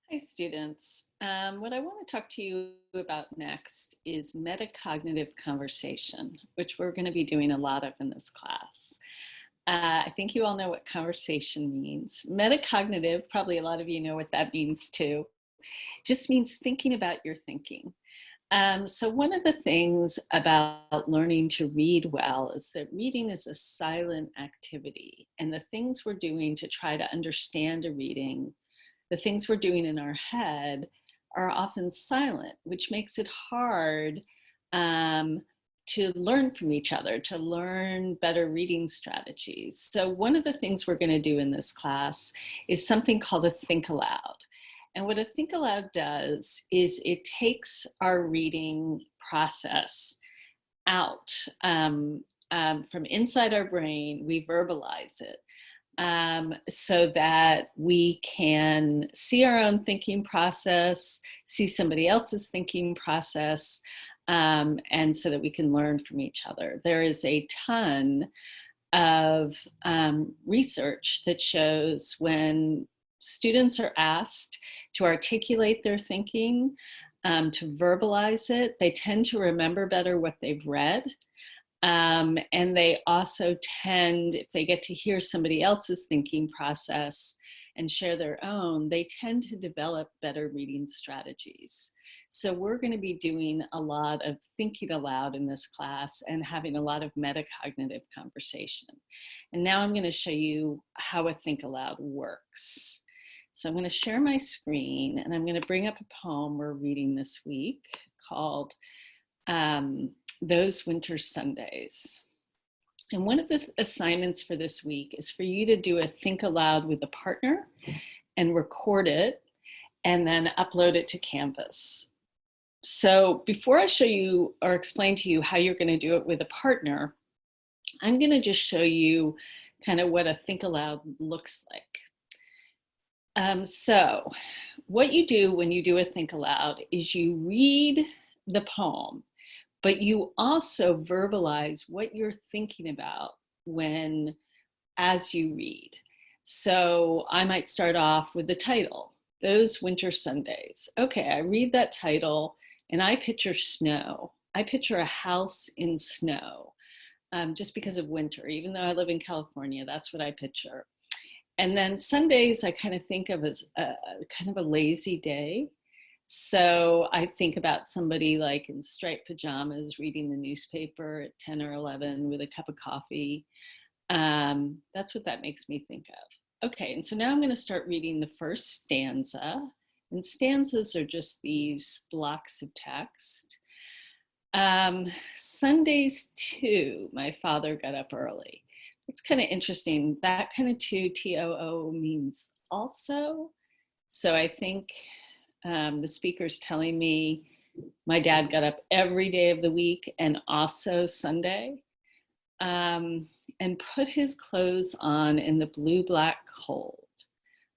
Hi, students. What I want to talk to you about next is metacognitive conversation, which we're going to be doing a lot of in this class. I think you all know what conversation means. Metacognitive, probably a lot of you know what that means too, just means thinking about your thinking. So one of the things about learning to read well is that reading is a silent activity, and the things we're doing to try to understand a reading, the things we're doing in our head, are often silent, which makes it hard um, to learn from each other, to learn better reading strategies. So one of the things we're going to do in this class is something called a think aloud. And what a think aloud does is it takes our reading process out from inside our brain. We verbalize it so that we can see our own thinking process, see somebody else's thinking process, and so that we can learn from each other. There is a ton of research that shows when students are asked to articulate their thinking, to verbalize it, they tend to remember better what they've read. And they also tend, if they get to hear somebody else's thinking process and share their own, they tend to develop better reading strategies. So we're going to be doing a lot of thinking aloud in this class and having a lot of metacognitive conversation. And now I'm going to show you how a think aloud works. So I'm going to share my screen and I'm going to bring up a poem we're reading this week called Those Winter Sundays. And one of the assignments for this week is for you to do a think aloud with a partner and record it and then upload it to Canvas. So before I show you or explain to you how you're going to do it with a partner, I'm going to just show you kind of what a think aloud looks like. So what you do when you do a think aloud is you read the poem, but you also verbalize what you're thinking about as you read. So I might start off with the title, Those Winter Sundays. Okay, I read that title and I picture snow. I picture a house in snow, just because of winter. Even though I live in California, that's what I picture. And then Sundays I kind of think of as kind of a lazy day. So I think about somebody like in striped pajamas reading the newspaper at 10 or 11 with a cup of coffee. That's what that makes me think of. Okay, and so now I'm going to start reading the first stanza. And stanzas are just these blocks of text. Sundays too, my father got up early. It's kind of interesting. That kind of too, T-O-O, means also. So I think the speaker's telling me my dad got up every day of the week and also Sunday, and put his clothes on in the blue-black cold.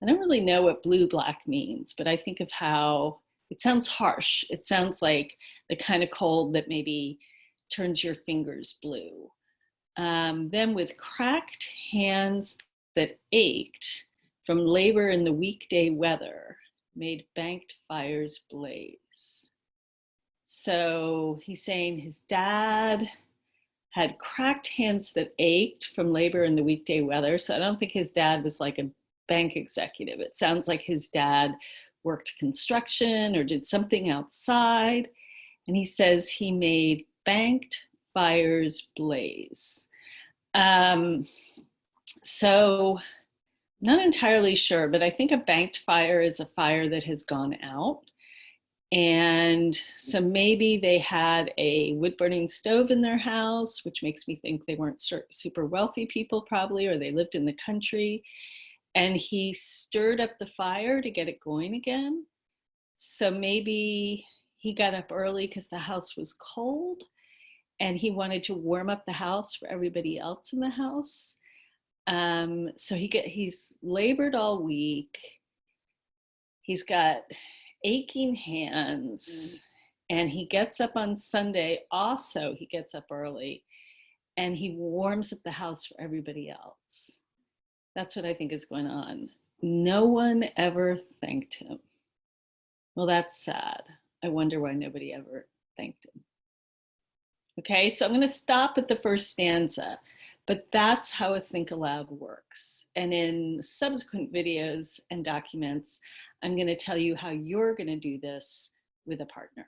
I don't really know what blue-black means, but I think of how it sounds harsh. It sounds like the kind of cold that maybe turns your fingers blue. Then with cracked hands that ached from labor in the weekday weather, made banked fires blaze. So he's saying his dad had cracked hands that ached from labor in the weekday weather. So I don't think his dad was like a bank executive. It sounds like his dad worked construction or did something outside. And he says he made banked fires blaze. So not entirely sure, but I think a banked fire is a fire that has gone out. And so maybe they had a wood burning stove in their house, which makes me think they weren't super wealthy people probably, or they lived in the country. And he stirred up the fire to get it going again. So maybe he got up early because the house was cold and he wanted to warm up the house for everybody else in the house. So he's labored all week. He's got aching hands, and he gets up on Sunday. Also, he gets up early and he warms up the house for everybody else. That's what I think is going on. No one ever thanked him. Well, that's sad. I wonder why nobody ever thanked him. Okay, so I'm going to stop at the first stanza, but that's how a Think Aloud works. And in subsequent videos and documents, I'm going to tell you how you're going to do this with a partner.